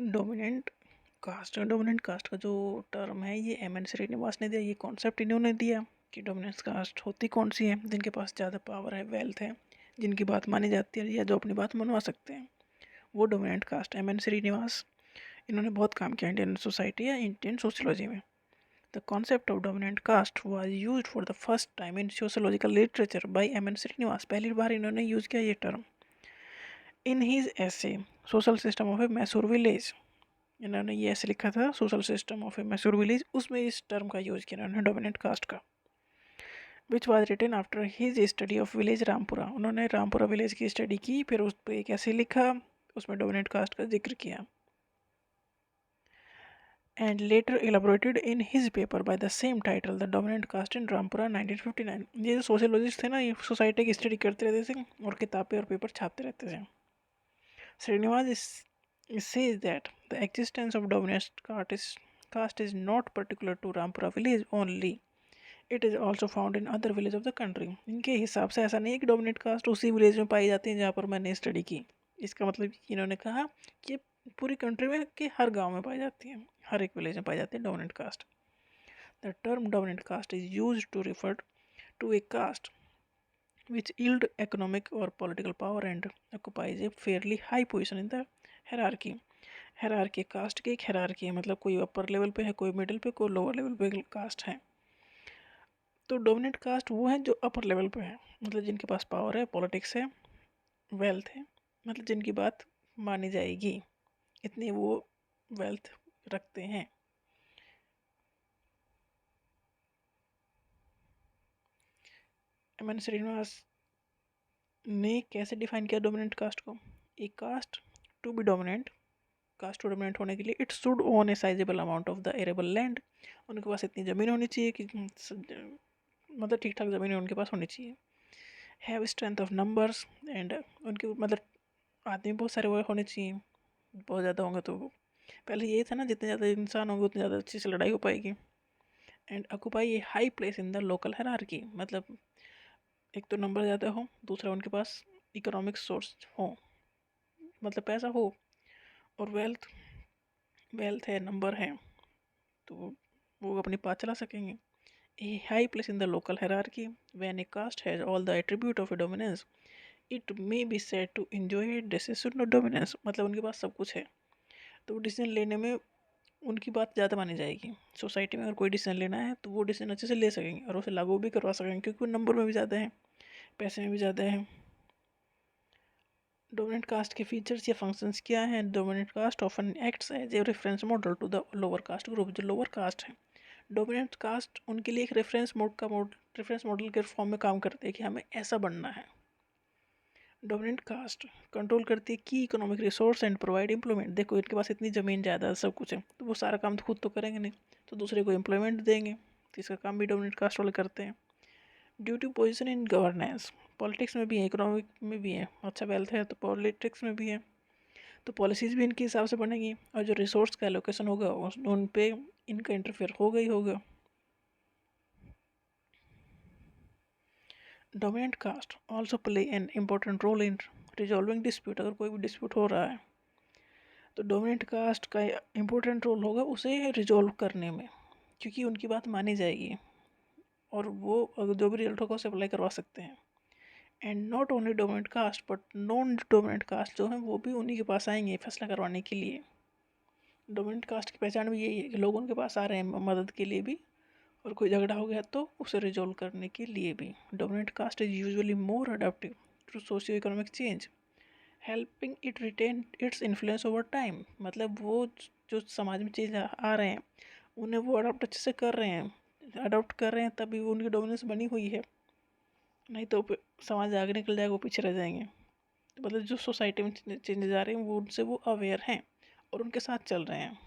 Dominant caste का जो term है ये एम एन श्रीनिवास ने दिया। ये कॉन्सेप्ट इन्होंने दिया कि डोमिनेंट कास्ट होती कौन सी है, जिनके पास ज़्यादा पावर है, वेल्थ है, जिनकी बात मानी जाती है या जो अपनी बात मनवा सकते हैं, वो dominant caste. M N Srinivas इन्होंने बहुत काम किया इंडियन सोसाइटी या इंडियन सोशियोलॉजी में। The concept of dominant caste was used for the first time in sociological literature by M N Srinivas. पहली बार इन्होंने यूज़ किया ये term in his essay social system of a Mysore village. इन्होंने ये essay लिखा था, social system of a Mysore village, उसमें इस टर्म का यूज़ किया इन्होंने डोमिनेंट कास्ट का, which was written after his study of village Rampura. उन्होंने रामपुरा विलेज की स्टडी की, फिर उस पर कैसे लिखा, उसमें डोमिनेंट कास्ट का जिक्र किया। And later elaborated in his paper by the same title the dominant caste in Rampura 1959। ये जो सोशियोलॉजिस्ट थे ना, ये सोसाइटी की स्टडी करते रहते थे और किताबें और पेपर छापते रहते थे। Srinivas says that the existence of dominant caste is not particular to Rampura village only. It is also found in other villages of the country. इनके हिसाब से ऐसा नहीं है कि डोमिनेंट कास्ट उसी विलेज में पाई जाती है जहाँ पर मैंने स्टडी की। इसका मतलब इन्होंने कहा कि पूरी कंट्री में कि हर गांव में पाई जाती है, हर एक विलेज में पाई जाती है dominant caste. The term dominant caste is used to refer to a caste which yield economic or political power and occupies a fairly high position in the hierarchy. Hierarchy caste की एक hierarchy है, मतलब कोई upper level पे है, कोई middle पे, कोई लोअर लेवल पे कास्ट है। तो डोमिनेंट कास्ट वो है जो अपर लेवल पे है, मतलब जिनके पास पावर है, पॉलिटिक्स है, वेल्थ है, मतलब जिनकी बात मानी जाएगी, इतनी वो वेल्थ रखते हैं। एम एन श्रीनिवास ने कैसे डिफाइन किया डोमिनेंट कास्ट को? A caste to be dominant, caste dominant होने के लिए it should own a sizeable amount of the arable land. उनके पास इतनी ज़मीन होनी चाहिए कि मतलब ठीक ठाक ज़मीन उनके पास होनी चाहिए। Have strength of numbers and उनके मतलब आदमी बहुत सारे वो होने चाहिए, बहुत ज़्यादा होंगे तो पहले ये था ना, जितने ज़्यादा इंसान होंगे उतनी ज़्यादा अच्छी से लड़ाई हो पाएगी। And occupy A high place in the local hierarchy, मतलब एक तो नंबर ज़्यादा हो, दूसरा उनके पास इकोनॉमिक सोर्स हो, मतलब पैसा हो, और वेल्थ है, नंबर है, तो वो अपनी बात चला सकेंगे। A high place in the local hierarchy, when a caste has all the attribute of a dominance, it may be said to enjoy a decision of dominance। मतलब उनके पास सब कुछ है तो डिसीजन लेने में उनकी बात ज़्यादा मानी जाएगी। सोसाइटी में अगर कोई डिसीजन लेना है तो वो डिसीजन अच्छे से ले सकेंगे और उसे लागू भी करवा सकेंगे, क्योंकि वो नंबर में भी ज़्यादा है, पैसे में भी ज़्यादा है। डोमिनेंट कास्ट के फीचर्स या फंक्शंस क्या हैं? Dominant caste often acts as a reference model to the lower caste group. जो लोअर कास्ट है, डोमिनेंट कास्ट उनके लिए एक रेफरेंस मॉडल के फॉर्म में काम करते हैं कि हमें ऐसा बनना है। डोमिनेंट कास्ट कंट्रोल करती है की economic resource and provide employment. देखो इनके पास इतनी ज़मीन जायदाद सब कुछ है, तो वो सारा काम तो खुद तो करेंगे नहीं, तो दूसरे को एम्प्लॉयमेंट देंगे, तो इसका काम भी डोमिनेंट कास्ट वाले करते हैं। Due to position in governance, politics में भी है, इकोनॉमिक में भी है, अच्छा वेल्थ है तो पॉलिटिक्स में भी है, तो पॉलिसीज़ भी इनके हिसाब से बनेगी, और जो रिसोर्स का एलोकेशन होगा उन पे इनका इंटरफेयर होगा ही होगा। Dominant caste also play an important role in resolving dispute. अगर कोई भी डिस्प्यूट हो रहा है तो डोमिनेंट कास्ट का इम्पोर्टेंट रोल होगा उसे रिजॉल्व करने में, क्योंकि उनकी बात मानी जाएगी और वो अगर जो भी रिजल्ट होगा उसे अप्लाई करवा सकते हैं। And not only dominant caste but non dominant caste जो हैं वो भी उन्हीं के पास आएंगे फैसला करवाने के लिए। डोमिनेंट कास्ट की पहचान भी यही है कि लोग उनके पास आ रहे हैं मदद के लिए भी, और कोई झगड़ा हो गया तो उसे रिजॉल्व करने के लिए भी। Dominant caste is usually more adaptive to socio economic change, helping it retain its influence over time. मतलब वो जो समाज में चेंज आ रहे हैं उन्हें वो अडोप्ट अच्छे से कर रहे हैं, अडोप्ट कर रहे हैं, तभी वो उनकी डोमिनेंस बनी हुई है, नहीं तो समाज आगे निकल जाएगा, वो पीछे रह जाएंगे। तो मतलब जो सोसाइटी में चेंजेस आ रहे हैं वो उनसे वो अवेयर हैं और उनके साथ चल रहे हैं।